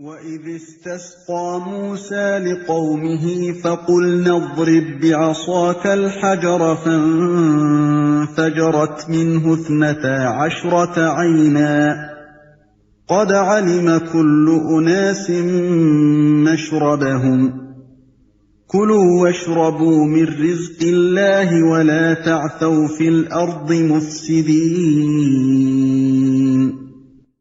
وَإِذِ اسْتَسْقَىٰ مُوسَىٰ لِقَوْمِهِ فَقُلْنَا اضْرِب بِّعَصَاكَ الْحَجَرَ فَانفَجَرَتْ مِنْهُ 12 عَيْنًا قَدْ عَلِمَ كُلُّ أُنَاسٍ مَّشْرَبَهُمْ كُلُوا وَاشْرَبُوا مِن رِّزْقِ اللَّهِ وَلَا تَعْثَوْا فِي الْأَرْضِ مُفْسِدِينَ۔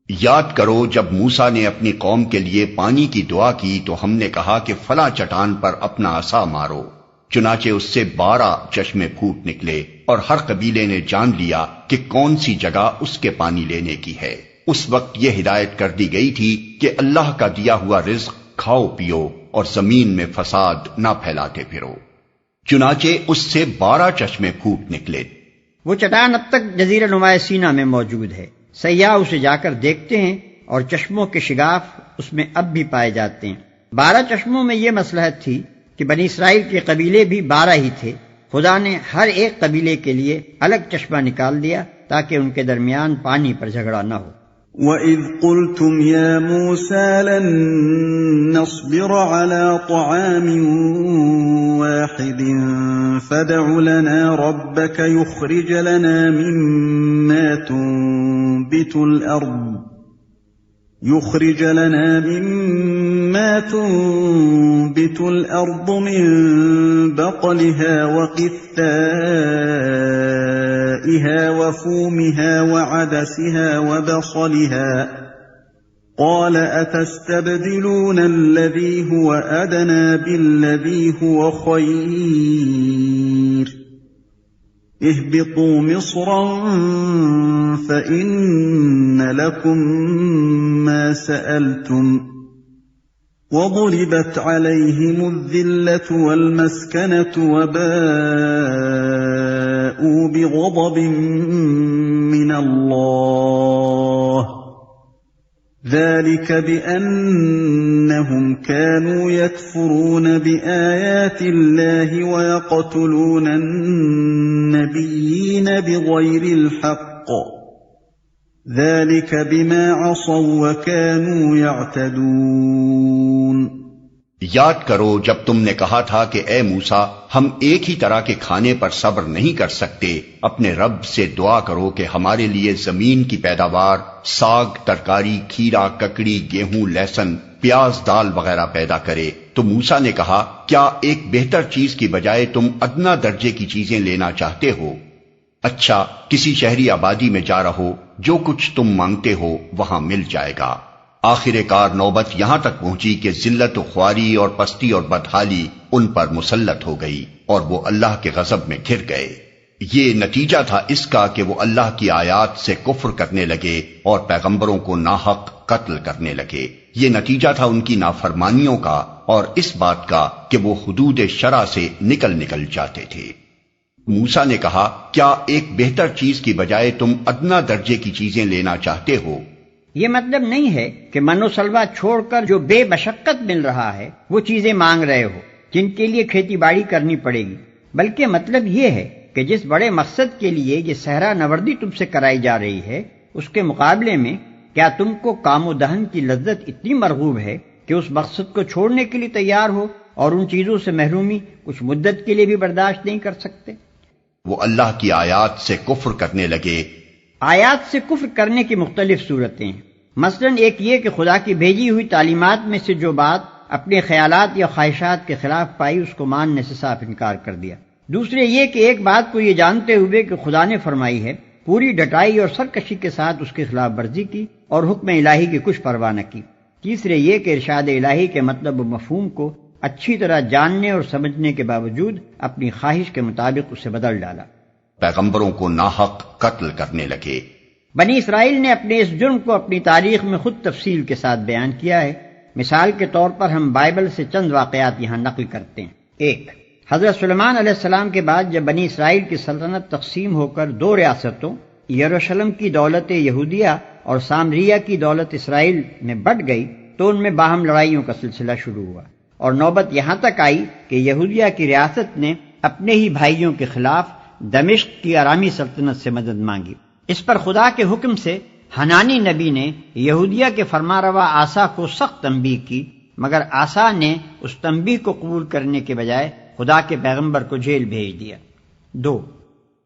یاد کرو جب موسیٰ نے اپنی قوم کے لیے پانی کی دعا کی تو ہم نے کہا کہ فلاں چٹان پر اپنا عصا مارو، چنانچہ اس سے 12 چشمے پھوٹ نکلے، اور ہر قبیلے نے جان لیا کہ کون سی جگہ اس کے پانی لینے کی ہے۔ اس وقت یہ ہدایت کر دی گئی تھی کہ اللہ کا دیا ہوا رزق کھاؤ پیو اور زمین میں فساد نہ پھیلاتے پھرو، چنانچہ اس سے 12 چشمے پھوٹ نکلے۔ وہ چٹان اب تک جزیرہ نما سینا میں موجود ہے، سیاح اسے جا کر دیکھتے ہیں اور چشموں کے شگاف اس میں اب بھی پائے جاتے ہیں۔ 12 چشموں میں یہ مصلحت تھی کہ بنی اسرائیل کے قبیلے بھی 12 ہی تھے، خدا نے ہر ایک قبیلے کے لیے الگ چشمہ نکال دیا تاکہ ان کے درمیان پانی پر جھگڑا نہ ہو۔ وَإِذْ قُلْتُمْ يَا مُوسَىٰ لَن نَّصْبِرَ عَلَىٰ طَعَامٍ وَاحِدٍ فَادْعُ لَنَا رَبَّكَ يُخْرِجْ لَنَا مِمَّا تُنبِتُ الْأَرْضُ مِن بَقْلِهَا وَقِثَّائِهَا وَفُومِهَا وَعَدَسِهَا وَبَصَلِهَا قَالَ أَتَسْتَبْدِلُونَ الَّذِي هُوَ أَدْنَىٰ بِالَّذِي هُوَ خَيْرٌ اهْبِطُوا مِصْرًا فَإِنَّ لَكُم مَّا سَأَلْتُمْ وَضُرِبَتْ عَلَيْهِمُ الذِّلَّةُ وَالْمَسْكَنَةُ وَبَاءُوا بِغَضَبٍ مِّنَ اللَّهِ ذَلِكَ بِأَنَّهُمْ كَانُوا يَكْفُرُونَ بِآيَاتِ اللَّهِ وَيَقْتُلُونَ النَّبِيِّينَ بِغَيْرِ الْحَقِّ ذَلِكَ بِمَا عَصَوا وَكَانُوا يَعْتَدُونَ۔ یاد کرو جب تم نے کہا تھا کہ اے موسیٰ ہم ایک ہی طرح کے کھانے پر صبر نہیں کر سکتے، اپنے رب سے دعا کرو کہ ہمارے لیے زمین کی پیداوار، ساگ، ترکاری، کھیرا، ککڑی، گیہوں، لہسن، پیاز، دال وغیرہ پیدا کرے۔ تو موسیٰ نے کہا کیا ایک بہتر چیز کی بجائے تم ادنا درجے کی چیزیں لینا چاہتے ہو؟ اچھا کسی شہری آبادی میں جا رہو، جو کچھ تم مانگتے ہو وہاں مل جائے گا۔ آخر کار نوبت یہاں تک پہنچی کہ ذلت و خواری اور پستی اور بدحالی ان پر مسلط ہو گئی اور وہ اللہ کے غضب میں گر گئے۔ یہ نتیجہ تھا اس کا کہ وہ اللہ کی آیات سے کفر کرنے لگے اور پیغمبروں کو ناحق قتل کرنے لگے۔ یہ نتیجہ تھا ان کی نافرمانیوں کا اور اس بات کا کہ وہ حدود شرع سے نکل جاتے تھے۔ موسیٰ نے کہا کیا ایک بہتر چیز کی بجائے تم ادنا درجے کی چیزیں لینا چاہتے ہو؟ یہ مطلب نہیں ہے کہ من و سلوہ چھوڑ کر جو بے مشقت مل رہا ہے وہ چیزیں مانگ رہے ہو جن کے لیے کھیتی باڑی کرنی پڑے گی، بلکہ مطلب یہ ہے کہ جس بڑے مقصد کے لیے یہ صحرا نوردی تم سے کرائی جا رہی ہے اس کے مقابلے میں کیا تم کو کام و دہن کی لذت اتنی مرغوب ہے کہ اس مقصد کو چھوڑنے کے لیے تیار ہو اور ان چیزوں سے محرومی کچھ مدت کے لیے بھی برداشت نہیں کر سکتے؟ وہ اللہ کی آیات سے کفر کرنے لگے۔ آیات سے کفر کرنے کی مختلف صورتیں ہیں، مثلا ایک یہ کہ خدا کی بھیجی ہوئی تعلیمات میں سے جو بات اپنے خیالات یا خواہشات کے خلاف پائی اس کو ماننے سے صاف انکار کر دیا۔ دوسرے یہ کہ ایک بات کو یہ جانتے ہوئے کہ خدا نے فرمائی ہے پوری ڈٹائی اور سرکشی کے ساتھ اس کی خلاف ورزی کی اور حکم الہی کی کچھ پرواہ نہ کی۔ تیسرے یہ کہ ارشاد الہی کے مطلب و مفہوم کو اچھی طرح جاننے اور سمجھنے کے باوجود اپنی خواہش کے مطابق اسے بدل ڈالا۔ پیغمبروں کو ناحق قتل کرنے لگے۔ بنی اسرائیل نے اپنے اس جرم کو اپنی تاریخ میں خود تفصیل کے ساتھ بیان کیا ہے۔ مثال کے طور پر ہم بائبل سے چند واقعات یہاں نقل کرتے ہیں۔ 1، حضرت سلیمان علیہ السلام کے بعد جب بنی اسرائیل کی سلطنت تقسیم ہو کر 2 ریاستوں یروشلم کی دولت یہودیہ اور سامریہ کی دولت اسرائیل میں بٹ گئی تو ان میں باہم لڑائیوں کا سلسلہ شروع ہوا اور نوبت یہاں تک آئی کہ یہودیہ کی ریاست نے اپنے ہی بھائیوں کے خلاف دمشق کی آرامی سلطنت سے مدد مانگی۔ اس پر خدا کے حکم سے حنانی نبی نے یہودیہ کے فرمانروا آسا کو سخت تنبیہ کی، مگر آسا نے اس تنبیہ کو قبول کرنے کے بجائے خدا کے پیغمبر کو جیل بھیج دیا۔ 2،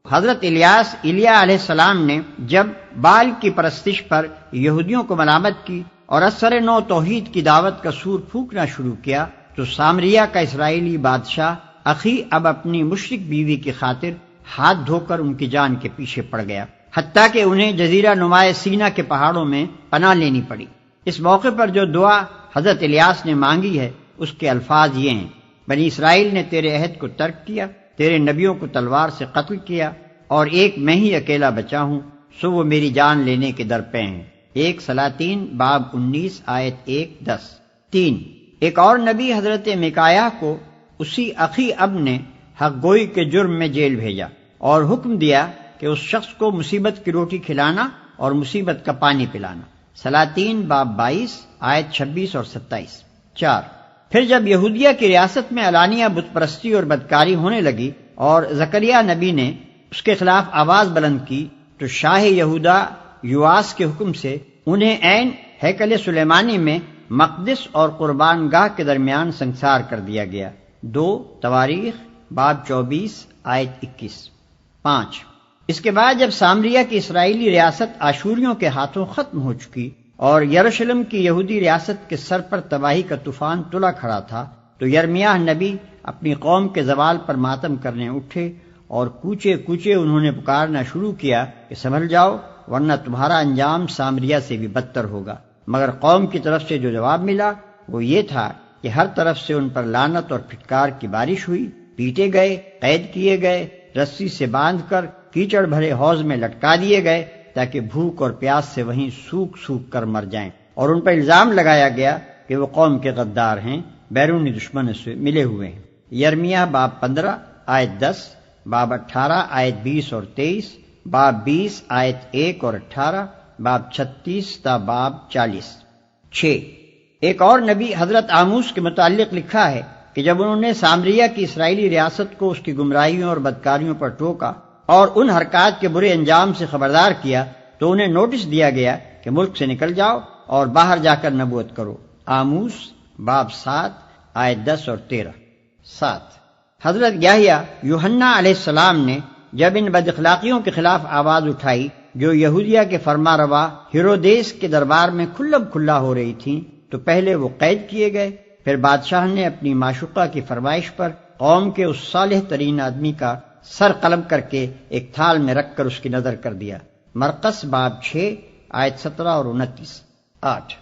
حضرت ایلیا علیہ السلام نے جب بال کی پرستش پر یہودیوں کو ملامت کی اور اثر نو توحید کی دعوت کا سور پھونکنا شروع کیا تو سامریہ کا اسرائیلی بادشاہ اخی اب اپنی مشرک بیوی کی خاطر ہاتھ دھو کر ان کی جان کے پیچھے پڑ گیا، حتیٰ کہ انہیں جزیرہ نمائے سینا کے پہاڑوں میں پناہ لینی پڑی۔ اس موقع پر جو دعا حضرت الیاس نے مانگی ہے اس کے الفاظ یہ ہیں: بنی اسرائیل نے تیرے عہد کو ترک کیا، تیرے نبیوں کو تلوار سے قتل کیا، اور ایک میں ہی اکیلا بچا ہوں، سو وہ میری جان لینے کے در پہ ہیں۔ 1 سلاطین باب 19 آیت 1-10۔ 3، ایک اور نبی حضرت میکایہ کو اسی اخی اب نے حق گوئی کے جرم میں جیل بھیجا اور حکم دیا کہ اس شخص کو مصیبت کی روٹی کھلانا اور مصیبت کا پانی پلانا۔ سلاطین باب 22 آیت 26 اور 27۔ 4، پھر جب یہودیہ کی ریاست میں علانیہ بت پرستی اور بدکاری ہونے لگی اور زکریا نبی نے اس کے خلاف آواز بلند کی تو شاہ یہودا یواس کے حکم سے انہیں عین ہیکل سلیمانی میں مقدس اور قربان گاہ کے درمیان سنسار کر دیا گیا۔ 2 تواریخ باب 24 آیت 21۔ 5، اس کے بعد جب سامریہ کی اسرائیلی ریاست آشوریوں کے ہاتھوں ختم ہو چکی اور یروشلم کی یہودی ریاست کے سر پر تباہی کا طوفان تلا کھڑا تھا تو یرمیاہ نبی اپنی قوم کے زوال پر ماتم کرنے اٹھے اور کوچے کوچے انہوں نے پکارنا شروع کیا کہ سنبھل جاؤ ورنہ تمہارا انجام سامریہ سے بھی بدتر ہوگا۔ مگر قوم کی طرف سے جو جواب ملا وہ یہ تھا کہ ہر طرف سے ان پر لعنت اور پھٹکار کی بارش ہوئی، پیٹے گئے، قید کیے گئے، رسی سے باندھ کر کیچڑ بھرے حوض میں لٹکا دیے گئے تاکہ بھوک اور پیاس سے وہیں سوکھ سوکھ کر مر جائیں، اور ان پر الزام لگایا گیا کہ وہ قوم کے غدار ہیں، بیرونی دشمنوں سے ملے ہوئے ہیں۔ یرمیاہ باب 15 آیت 10، باب 18 آیت 20 اور 23، باب 20 آیت 1 اور 18، باب 36 تا باب 40۔ 6، ایک اور نبی حضرت آموس کے متعلق لکھا ہے کہ جب انہوں نے سامریہ کی اسرائیلی ریاست کو اس کی گمراہیوں اور بدکاریوں پر ٹوکا اور ان حرکات کے برے انجام سے خبردار کیا تو انہیں نوٹس دیا گیا کہ ملک سے نکل جاؤ اور باہر جا کر نبوت کرو۔ آموس باب 7 آیت 10 اور 13۔ 7، حضرت یحییٰ یوحنا علیہ السلام نے جب ان بد اخلاقیوں کے خلاف آواز اٹھائی جو یہودیہ کے فرمانروا ہیرودیس کے دربار میں کھلم کھلا ہو رہی تھیں تو پہلے وہ قید کیے گئے، پھر بادشاہ نے اپنی معشوقہ کی فرمائش پر قوم کے اس صالح ترین آدمی کا سر قلم کر کے ایک تھال میں رکھ کر اس کی نظر کر دیا۔ مرقس باب 6 آیت 17 اور 29۔ 8،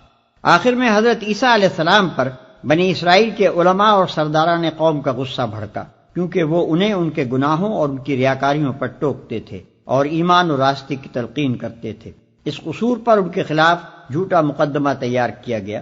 آخر میں حضرت عیسیٰ علیہ السلام پر بنی اسرائیل کے علماء اور سرداران قوم کا غصہ بھڑکا، کیونکہ وہ انہیں ان کے گناہوں اور ان کی ریاکاریوں پر ٹوکتے تھے اور ایمان و راستے کی تلقین کرتے تھے۔ اس قصور پر ان کے خلاف جھوٹا مقدمہ تیار کیا گیا،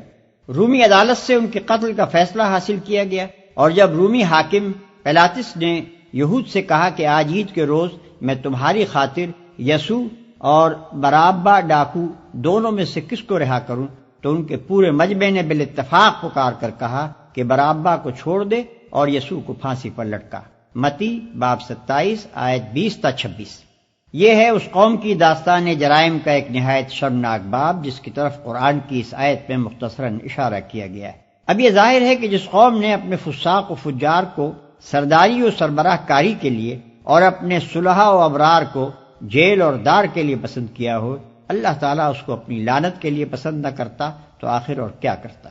رومی عدالت سے ان کے قتل کا فیصلہ حاصل کیا گیا، اور جب رومی حاکم پیلاطس نے یہود سے کہا کہ آج عید کے روز میں تمہاری خاطر یسوع اور برابا ڈاکو دونوں میں سے کس کو رہا کروں، تو ان کے پورے مجمع نے بالاتفاق پکار کر کہا کہ برابا کو چھوڑ دے اور یسوع کو پھانسی پر لٹکا۔ متی باب 27 آیت 20 تا 26۔ یہ ہے اس قوم کی داستان جرائم کا ایک نہایت شرمناک باب جس کی طرف قرآن کی اس آیت میں مختصراً اشارہ کیا گیا ہے۔ اب یہ ظاہر ہے کہ جس قوم نے اپنے فساق و فجار کو سرداری و سربراہ کاری کے لیے اور اپنے صلحاء و ابرار کو جیل اور دار کے لیے پسند کیا ہو، اللہ تعالیٰ اس کو اپنی لعنت کے لیے پسند نہ کرتا تو آخر اور کیا کرتا۔